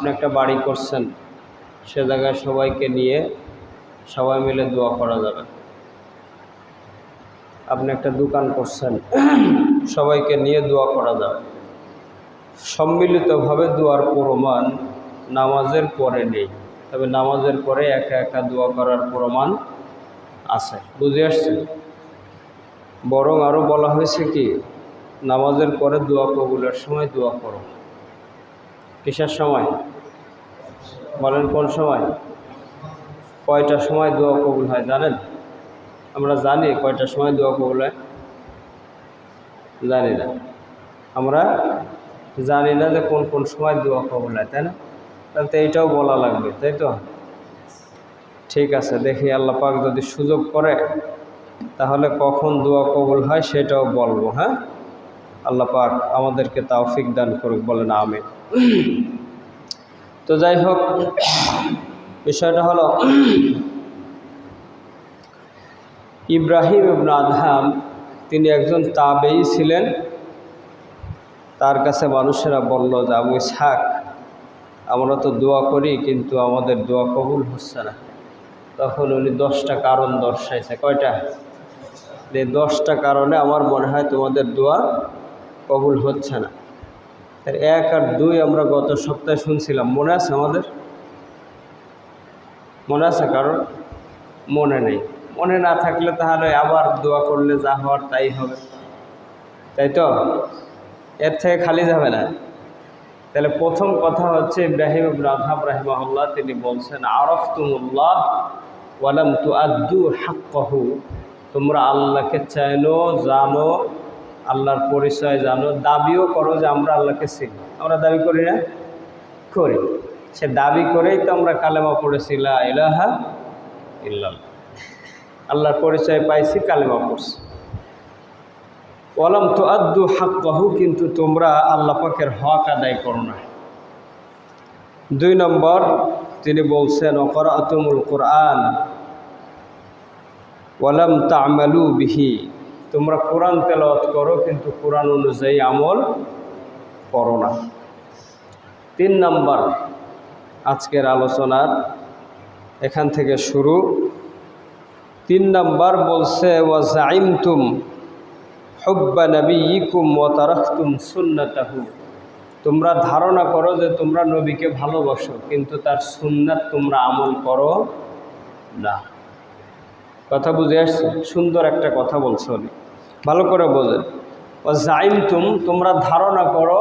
আপনি একটা বাড়ি করছেন, সে জায়গায় সবাইকে নিয়ে সবাই মিলে দোয়া করা যাবে। আপনি একটা দোকান করছেন, সবাইকে নিয়ে দোয়া করা যাবে। সম্মিলিতভাবে দোয়ার প্রমাণ নামাজের পরে নেই, তবে নামাজের পরে একা একা দোয়া করার প্রমাণ আছে। বুঝে আসছে? বরং আরও বলা হয়েছে কি, নামাজের পরে দোয়া কবুলের সময় দোয়া করো। কিসের সময় বলেন? কোন সময়? কয়টা সময় দোয়া কবুল হয় জানেন? আমরা জানি কয়টা সময় দোয়া কবুল হয়? জানি না। আমরা জানি না যে কোন কোন সময় দোয়া কবুল হয়, তাই না? তাহলে তো এইটাও বলা লাগবে, তাই তো? ঠিক আছে, দেখি আল্লাহ পাক যদি সুযোগ করে তাহলে কখন দোয়া কবুল হয় সেটাও বলবো। হ্যাঁ, আল্লাহ পাক আমাদেরকে তৌফিক দান করুক, বলেন আমিন। তো যাই হোক, বিষয়টা হলো ইব্রাহিম ইবনে আদহাম তিনি একজন তাবেঈ ছিলেন। তার কাছে মানুষেরা বলল যে, আবু ইসহাক, আমরা তো দোয়া করি কিন্তু আমাদের দোয়া কবুল হচ্ছে না। তখন উনি 10টা কারণ দর্শাইছে। কয়টা? যে 10টা কারণে আমার মনে হয় তোমাদের দোয়া কবুল হচ্ছে না। এর 1 আর 2 আমরা গত সপ্তাহে শুনছিলাম, মনে আছে আমাদের? মনে আছে? কারণ মনে নেই। মনে না থাকলে তাহলে আবার দোয়া করলে যা হওয়ার তাই হবে, তাই তো? এর থেকে খালি যাবে না। তাহলে প্রথম কথা হচ্ছে, ইব্রাহিম ইবনে আদহাম রাহিমাহুল্লাহ তিনি বলছেন, আরাফতুমুল্লাহ ওয়ালাম তুআদ্দু হাক্কাহু, তোমরা আল্লাহকে চেনো, জানো, আল্লাহর পরিচয় জানো, দাবিও করো যে আমরা আল্লাহকে চিনি। আমরা দাবি করি না? করি। সে দাবি করেই তো আমরা কালেমা পড়েছি, লা ইলাহা ইল্লাল্লাহ, আল্লাহর পরিচয় পাইছি, কালেমা পড়ছি। ওয়ালাম তুআদ্দু হাক্কাহু, কিন্তু তোমরা আল্লাহ পাকের হক আদায় করো না। 2 নম্বর তিনি বলছেন, ওয়াকরাতুমুল কুরআন ওয়ালাম তা'মালু বিহি, তোমরা কোরআন তেলাওয়াত করো কিন্তু কোরআন অনুযায়ী আমল করো না। 3 নম্বর আজকের আলোচনার এখান থেকে শুরু। 3 নম্বর বলছে, ওয়া যাইমতুম হুব্বা নবিয়িকুম ওয়া তারাকতুম সুন্নাতাহু, তোমরা ধারণা করো যে তোমরা নবীকে ভালোবাসো কিন্তু তার সুন্নাত তোমরা আমল করো না। কথা বুঝে আসছে? সুন্দর একটা কথা বলছো, উনি ভালো করে বোঝেন। ওয়া যাইমতুম, তোমরা ধারণা করো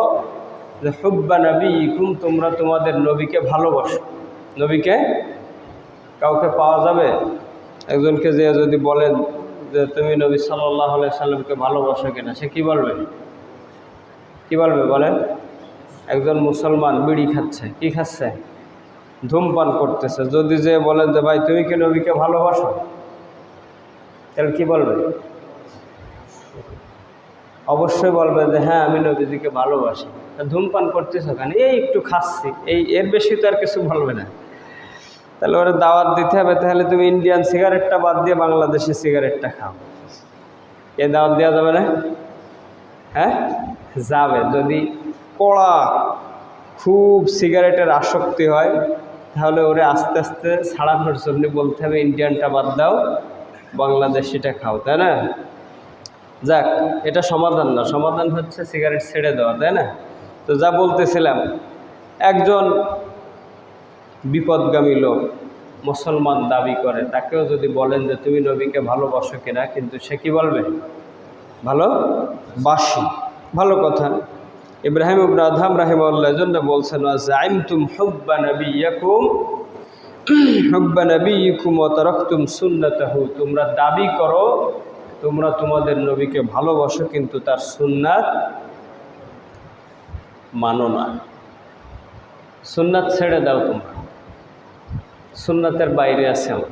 যে হুব্বা নবিয়িকুম, তোমরা তোমাদের নবীকে ভালোবাসো। নবীকে কাউকে পাওয়া যাবে? একজনকে যে যদি বলেন যে তুমি নবী সাল্লাল্লাহু আলাইহি সাল্লামকে ভালোবাসো কিনা, সে কি বলবে? কি বলবে বলেন? একজন মুসলমান বিড়ি খাচ্ছে, কি খাচ্ছে? ধূমপান করতেছে। যদি যে বলেন যে ভাই তুমি কি নবীকে ভালোবাসো, তাহলে কি বলবে? অবশ্যই বলবে যে হ্যাঁ আমি নবীজিকে ভালোবাসি। ধূমপান করতেছো কেন? এই একটু খাচ্ছি, এর বেশি তো আর কিছু বলবে না। তাহলে ওরা দাওয়াত দিতে হবে, তাহলে তুমি ইন্ডিয়ান সিগারেটটা বাদ দিয়ে বাংলাদেশি সিগারেটটা খাও। এ দাওয়াত দেওয়া যাবে না? হ্যাঁ যাবে। যদি কড়া খুব সিগারেটের আসক্তি হয় তাহলে ওরে আস্তে আস্তে ছাড়ানোর জন্য বলতে হবে ইন্ডিয়ানটা বাদ দাও, বাংলাদেশিটা খাও, তাই না? যাক, এটা সমাধান না, সমাধান হচ্ছে সিগারেট ছেড়ে দেওয়া, তাই না? তো যা বলতেছিলাম, একজন বিপদগামী লোক মুসলমান দাবি করে, তাকেও যদি বলেন যে তুমি নবীকে ভালোবাসো কিনা, কিন্তু সে কি বলবে? ভালোবাসি। ভালো কথা। ইব্রাহিম ইবনে আদহাম রাহিমাহুল্লাহ এজন্য বলছেন, ওয়া যাইমতুম হুব্বা নবিয়িকুম ওয়া তারাকতুম সুন্নাতাহু, তোমরা দাবি করো তোমরা তোমাদের নবীকে ভালোবাসো কিন্তু তার সুন্নাত মানো না। সুন্নাত ছেড়ে দাও, তোমরা সুন্নাতের বাইরে আছে। আমার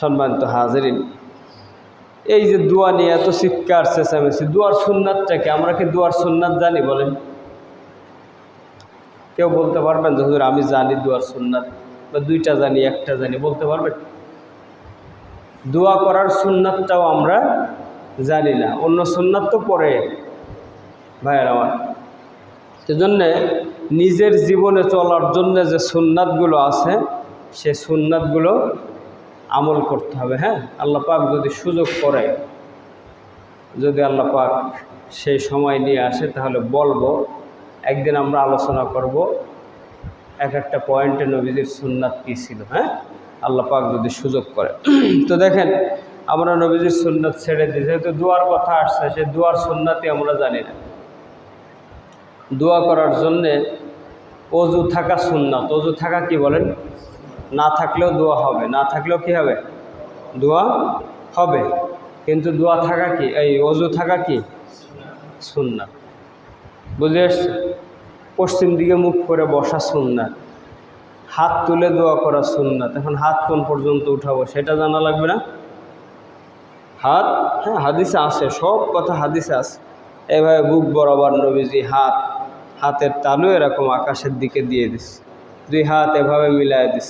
সম্মানিত হাজিরিন, এই যে দোয়া নিয়ে এত চিৎকার চেঁচামেচি, দোয়ার সুন্নাতটাকে আমরা কি দোয়ার সুন্নাত জানি? বলেন, কেউ বলতে পারবেন যে হুজুর আমি জানি দোয়ার সুন্নাত, বা 2টা জানি, 1টা জানি, বলতে পারবেন? দোয়া করার সুন্নাতটাও আমরা জানি না, অন্য সুন্নাত তো পরে। ভাইয়ের আমার, সেজন্যে নিজের জীবনে চলার জন্য যে সুন্নাতগুলো আছে সে সুন্নাতগুলো আমল করতে হবে। হ্যাঁ, আল্লাহ পাক যদি সুযোগ করে, যদি আল্লাহ পাক সেই সময় নিয়ে আসে তাহলে বলবো, একদিন আমরা আলোচনা করব এক একটা পয়েন্টে নবীজির সুন্নাত কী ছিল। হ্যাঁ, আল্লাহ পাক যদি সুযোগ করে। তো দেখেন, আমরা নবীজির সুন্নাত ছেড়ে দিই, যেহেতু দোয়ার কথা আসছে, সে দোয়ার সুন্নাতই আমরা জানি না। দোয়া করার জন্যে অজু থাকা সুন্নাত। অজু থাকা কি বলেন? না থাকলেও দোয়া হবে, না থাকলেও কি হবে? দোয়া হবে। কিন্তু দোয়া থাকা কি, এই অজু থাকা কি সুন্নাত। বুঝে আসছে? পশ্চিম দিকে মুখ করে বসা সুন্নাত, হাত তুলে দোয়া করা সুন্নাত। এখন হাত কোন পর্যন্ত উঠাবো সেটা জানা লাগবে না? হাত, হ্যাঁ হাদিসে আছে, সব কথা হাদিসে আছে। এভাবে বুক বরাবর নবীজি হাতের তালু এরকম আকাশের দিকে দিয়ে দিস, দুই হাত এভাবে মিলাই দিস।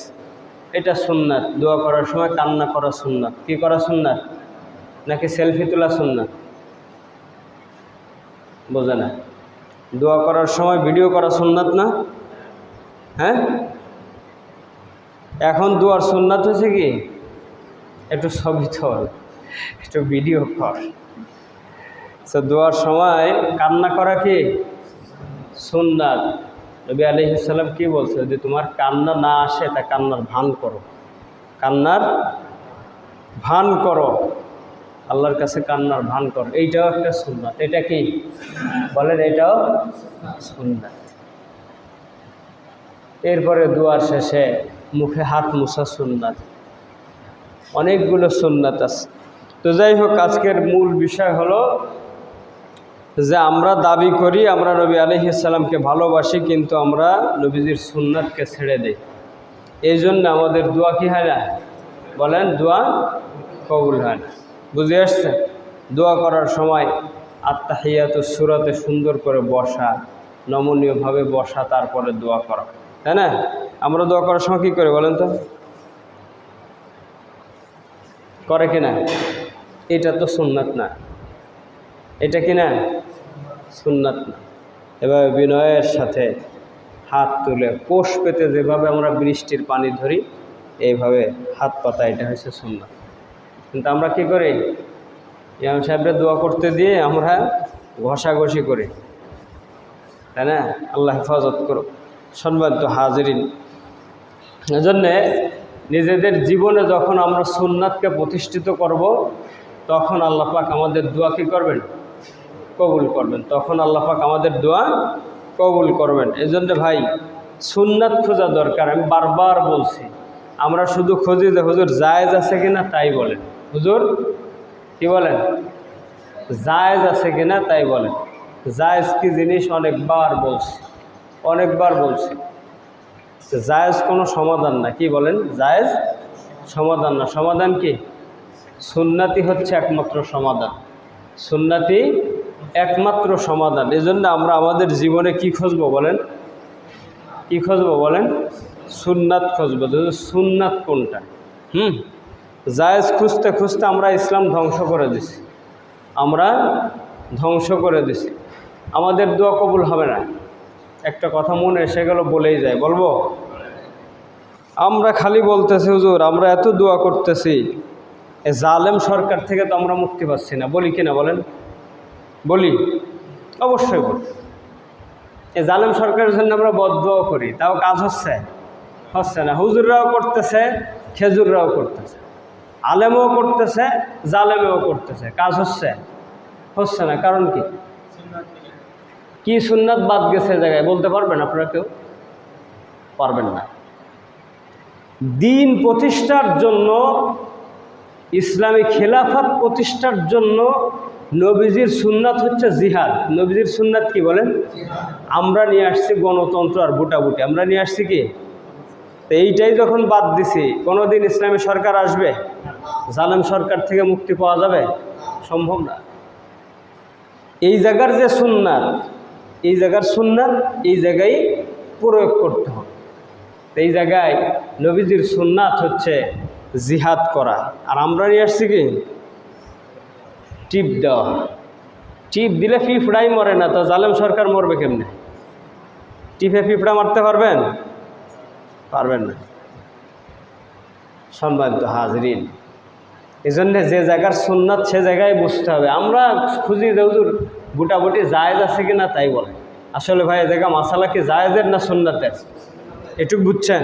এটা সুন্নাত। দোয়া করার সময় কান্না করা সুন্নাত। কি করা সুন্নাত? নাকি সেলফি তোলা সুন্নাত? বোঝে না? দোয়া করার সময় ভিডিও করা সুন্নাত না? হ্যাঁ, এখন দোয়ার সুন্নাত হচ্ছে কি একটু ছবি তোল, একটু ভিডিও কর। তো দোয়ার সময় কান্না করা কি সুন্নাত। নবী আলাইহিস সালাম কি বলছে? যদি তোমার কান্না না আসে তা কান্নার ভান করো, কান্নার ভান করো, আল্লাহর কাছে কান্নার ভান করো। এইটাও একটা সুন্নাত। এটা কি বলেন? এটাও সুন্নাত। এরপরে দোয়ার শেষে মুখে হাত মুছা সুন্নাত। অনেকগুলো সুন্নাত আছে। তো যাই হোক, আজকের মূল বিষয় হলো যে আমরা দাবি করি আমরা নবী আলাইহিস সালামকে ভালোবাসি, কিন্তু আমরা নবীজির সুন্নাতকে ছেড়ে দেই। এই জন্য আমাদের দোয়া কি হয় না? বলেন, দোয়া কবুল হয় না। বুঝে আসছে? দোয়া করার সময় আত্তাহিয়াতুস সূরাতে সুন্দর করে বসা, নমনীয়ভাবে বসা, তারপরে দোয়া করা, তাই না? আমরা দোয়া করার সময় কী করি বলেন তো? করে কি না? এটা তো সুন্নাত না। এটা কি না? সুন্নাত না। এভাবে বিনয়ের সাথে হাত তুলে কোষ পেতে যেভাবে আমরা বৃষ্টির পানি ধরি, এইভাবে হাত পাতা, এটা হচ্ছে সুন্নাত। কিন্তু আমরা কি করি? ইমাম সাহেবরা দোয়া করতে দিয়ে আমরা ঘষাঘষি করি, তাই না? আল্লাহ হেফাজত করো। সম্মানিত হাজিরিন, এজন্যে নিজেদের জীবনে যখন আমরা সুন্নাতকে প্রতিষ্ঠিত করব, তখন আল্লাহ পাক আমাদের দোয়া কী করবেন? কবুল করবেন। তখন আল্লাহ পাক আমাদের দোয়া কবুল করবেন। এজন্য ভাই, সুন্নাত খোঁজা দরকার। আমি বারবার বলছি, আমরা শুধু খুঁজি যে হুজুর জায়েজ আছে কিনা তাই বলেন। হুজুর কি বলেন? জায়েজ আছে কিনা তাই বলেন। জায়েজ কি জিনিস অনেকবার বলছি, অনেকবার বলছি। জায়েজ কোনো সমাধান না। কি বলেন? জায়েজ সমাধান না। সমাধান কি? সুন্নাতি হচ্ছে একমাত্র সমাধান। সুন্নাতি একমাত্র সমাধান। এজন্য আমরা আমাদের জীবনে কি খুঁজবো বলেন? কি খুঁজবো বলেন? সুন্নাত খুঁজবো। সুন্নাত কোনটা? জায়েজ খুঁজতে খুঁজতে আমরা ইসলাম ধ্বংস করে দিছি, আমরা ধ্বংস করে দিছি। আমাদের দোয়া কবুল হবে না। একটা কথা মনে এসে গেল, বলেই যায়, বলবো? আমরা খালি বলতেছি হুজুর আমরা এত দোয়া করতেছি, এ জালেম সরকার থেকে তো আমরা মুক্তি পাচ্ছি না। বলি কিনা বলেন? বলি, অবশ্যই বলি। এই জালেম সরকারের জন্য আমরা বদদোয়া করি, তাও কাজ হচ্ছে না। হুজুররাও করতেছে, খেজুররাও করতেছে, আলেমও করতেছে, জালেমেও করতেছে, কাজ হচ্ছে না। কারণ কি? কি সুন্নাত বাদ গেছে জায়গায় বলতে পারবেন আপনারা? কেউ পারবেন না। দিন প্রতিষ্ঠার জন্য, ইসলামী খেলাফত প্রতিষ্ঠার জন্য নবীজির সুন্নাত হচ্ছে জিহাদ। নবীজির সুন্নাত কি বলেন? আমরা নিয়ে আসছি গণতন্ত্র আর ভোটাভুটি। আমরা নিয়ে আসছি কি? তো এইটাই যখন বাদ দিছি, কোনোদিন ইসলামী সরকার আসবে? জালেম সরকার থেকে মুক্তি পাওয়া যাবে? সম্ভব না। এই জায়গার যে সুন্নাত, এই জায়গার সুন্নাত এই জায়গায় প্রয়োগ করতে হবে। এই জায়গায় নবীজির সুন্নাত হচ্ছে জিহাদ করা, আর আমরা নিয়ে আসছি কি? টিপ দেওয়া। টিপ দিলে ফিফড়াই মরে না, তো জালেম সরকার মরবে কেমনে? টিপে পিঁপড়া মারতে পারবেন? পারবেন না। সম্মানিত হাজরিন, এই জন্যে যে জায়গার সুন্নাত সে জায়গায় বুঝতে হবে। আমরা খুঁজি যে হুজুর বুটাবুটি জায়েজ আছে কিনা তাই বলে। আসলে ভাই এ জায়গা মাসালা কি জায়েজের না সুন্নাতের? এটুকু বুঝছেন?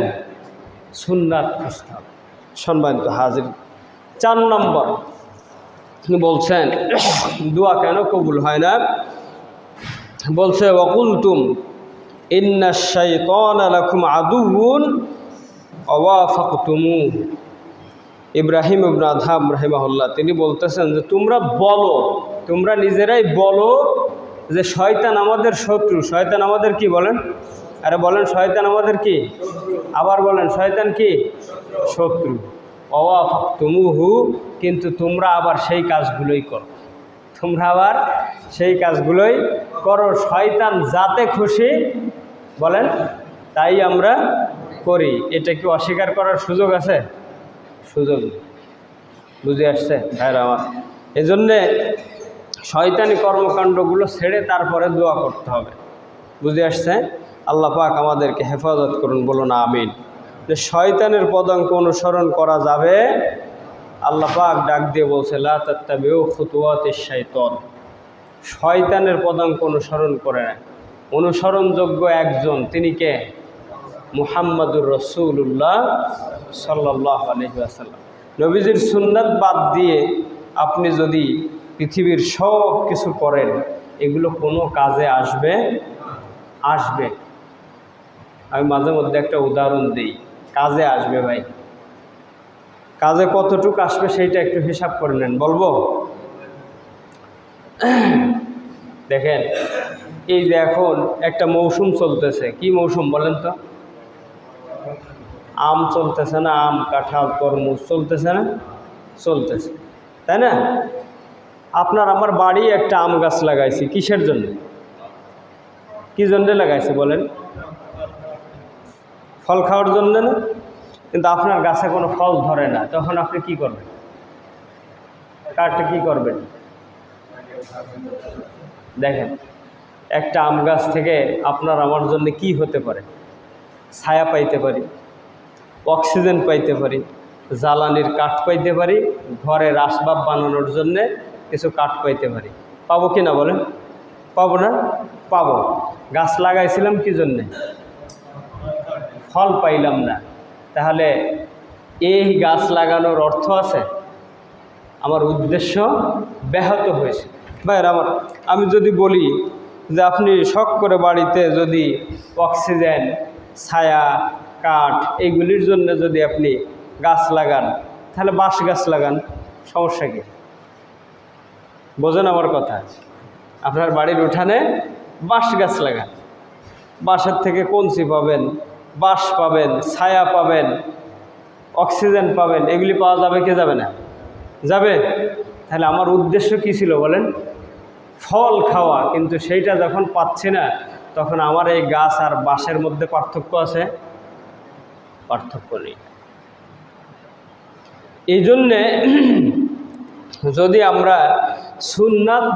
সুন্নাত খুঁজতে হবে। সম্মানিত হাজরিন, 4 নম্বর বলছেন দোয়া কেন কবুল হয় না? বলছে ওয়াকুলতুম ইন্নাশ শাইতানা লাকুম আদুউন ওয়াফাকতুমু। ইব্রাহিম ইবনে আদহাম রাহিমাহুল্লাহ তিনি বলতেছেন যে তোমরা বলো, তোমরা নিজেরাই বলো যে শয়তান আমাদের শত্রু। শয়তান আমাদের কি বলেন? আরে বলেন শয়তান আমাদের কি? আবার বলেন শয়তান কি? শত্রু। ওয়াফাকতুমুহু, কিন্তু তোমরা আবার সেই কাজগুলোই করো। তোমরা আবার সেই কাজগুলোই করো। শয়তান যাতে খুশি বলেন তাই আমরা করি। এটা কি অস্বীকার করার সুযোগ আছে? সুযোগ নেই। বুঝে আসছে ভাইরা আমার? এজন্যে শয়তানি কর্মকাণ্ডগুলো ছেড়ে তারপরে দোয়া করতে হবে। বুঝে আসছে? আল্লাহ পাক আমাদেরকে হেফাজত করুন, বলুন আমিন। যে শয়তানের পদাঙ্ক অনুসরণ করা যাবে, আল্লাহ পাক ডাক দিয়ে বলছে লা তাত্তাবিউ খুতুওয়াতিশ শাইতান। শয়তানের পদাঙ্ক অনুসরণ করে না। অনুসরণযোগ্য একজন, তিনি কে? মুহাম্মাদুর রাসূলুল্লাহ সাল্লাল্লাহু আলাইহি ওয়াসাল্লাম। নবীজির সুন্নাত বাদ দিয়ে আপনি যদি পৃথিবীর সব কিছু করেন, এগুলো কোনো কাজে আসবে? আসবে। আমি মাঝে মধ্যে একটা উদাহরণ দিই, কাজে আসবে ভাই। কাজে কতটুকু আসবে সেইটা একটু হিসাব করে নেন, বলবো? দেখেন, এই যে এখন একটা মৌসুম চলতেছে, কি মৌসুম বলেন তো? আম চলতেছে না? আম, কাঁঠাল, তরমুজ চলতেছে না? চলতেছে, তাই না? আপনার আমার বাড়ি একটা আম গাছ লাগাইছি, কিসের জন্য? কি জন্য লাগাইছি বলেন? ফল খাওয়ার জন্য না? কিন্তু আপনার গাছে কোনো ফল ধরে না, তখন আপনি কি করবেন? কাঠটা কি করবেন? দেখেন, একটা আম গাছ থেকে আপনার আমার জন্য কি হতে পারে? ছায়া পাইতে পারি, অক্সিজেন পাইতে পারি, জ্বালানির কাঠ পাইতে পারি, ঘরের আসবাব বানানোর জন্যে কিছু কাঠ পাইতে পারি। পাবো কি না বলেন? পাবো না? পাবো। গাছ লাগাইছিলাম কি জন্যে? ফল পাইলাম না। তাহলে এই গাছ লাগানোর অর্থ আছে? আমার উদ্দেশ্য ব্যাহত হয়েছে। ভাইরা আমার, আমি যদি বলি যে আপনি শখ করে বাড়িতে যদি অক্সিজেন, ছায়া, কাঠ এইগুলির জন্য যদি আপনি গাছ লাগান, তাহলে বাঁশ গাছ লাগান, সমস্যা কি? বোঝেন আমার কথা? আপনার বাড়ির উঠানে বাঁশ গাছ লাগান। বাঁশের থেকে কঞ্চি পাবেন, বাঁশ পাবেন, ছায়া পাবেন, অক্সিজেন পাবেন। এগুলি পাওয়া যাবে কি যাবে না? যাবে। তাহলে আমার উদ্দেশ্য কি ছিল বলেন? ফল খাওয়া। কিন্তু সেইটা যখন পাচ্ছি না, তখন আমার এই গাছ আর বাঁশের মধ্যে পার্থক্য আছে? পার্থক্য নেই। এই জন্যে যদি আমরা সুন্নাত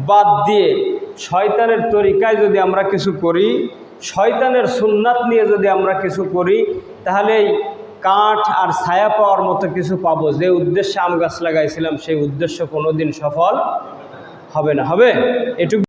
বাদ দিয়ে শয়তানের তরিকায় যদি আমরা কিছু করি, শয়তানের সুন্নাত নিয়ে যদি আমরা কিছু করি, তাহলে কাঠ আর ছায়া পাওয়ার মতো কিছু পাবো। যে উদ্দেশ্যে আম গাছ লাগাইছিলাম সেই উদ্দেশ্য কোনোদিন সফল হবে না। হবে? এটুকু